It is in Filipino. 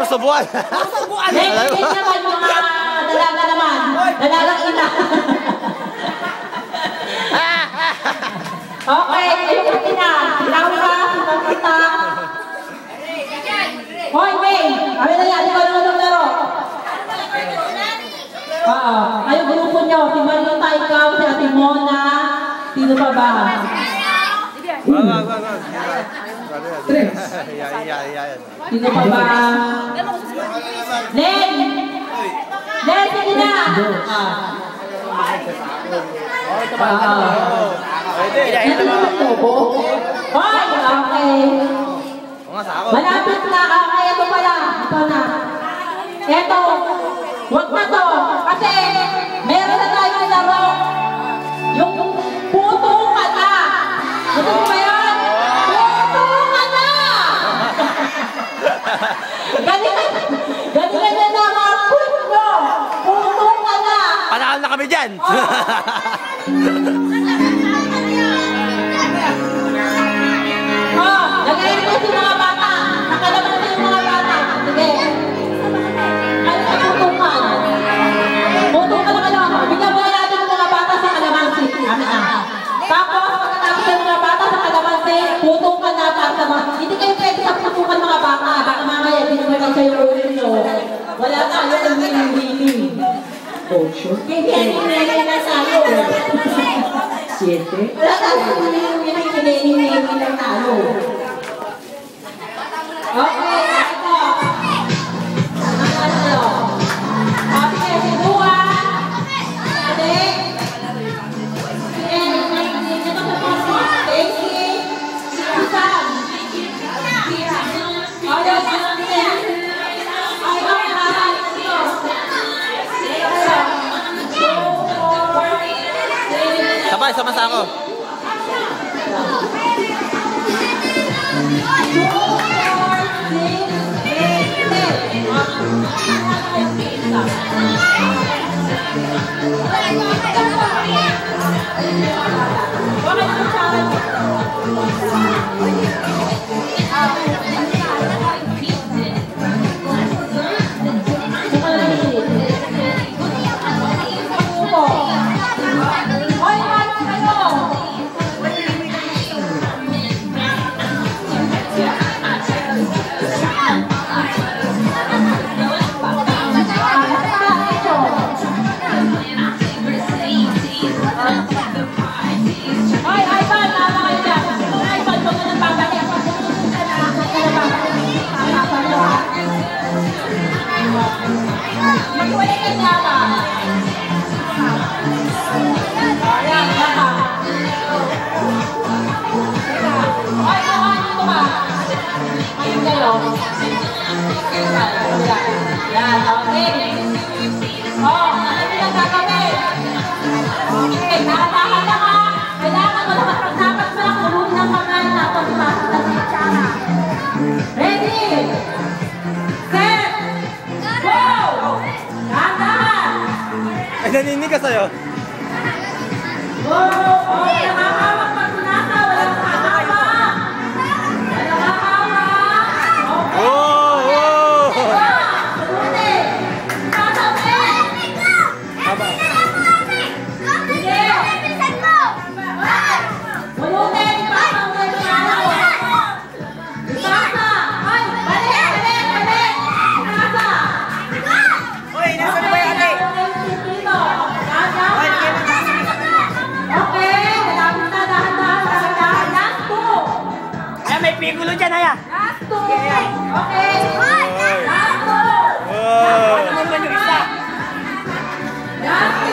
subuan. Next naman mga dalaga naman. Dalagang ina. Okay, ayun ina. Ilawi ka, kita. Hoy, May! Kami na yan, ikaw naman ang laro. Ayun, grupo nyo. Si Marita, ikaw, si Ate Mona. Sino pa ba? Sino pa ba? Len! Len, sige na! Hoy, okay. Malapit na. Okay, ito pala. Ito na. Ito. Huwag na to. Kasi meron na tayong laro. Yung puto ka na. Gusto mo ba yan? Puto ka na! Galingan na na mga puto nyo. Puto ka na. Panahal na kami dyan. Lagayin ko si mga bata. Nakalaman na yung mga bata. Sige. Ano sa putukan? Putukan na kalaman. Bigyan mo natin yung mga bata sa kalamansi. Amin na. Tapos, pagkatapos ng mga bata sa kalamansi, putukan na para sa mga... Hindi kayo pwede sa putukan mga bata. Baka mamaya, binigyan kayo yung ulo nyo. Wala tayo ng mini-mini. 8. Hindi na tayo. 7. Wala tayo ng mini-mini lang tayo. Okay, ito. Ano? Sabi kayo si Buwan. Ate. Ito sa pasi. Daisy. Si Susan. Ayaw, Sabay, sama-sama ako. Naninig ka sa'yo. Nakakawak pag nasa, walang nakakawak. Walang nakakawak. Pigulo dyan, Haya. Last 2. Okay. Last 2. Ano naman yung isa? Last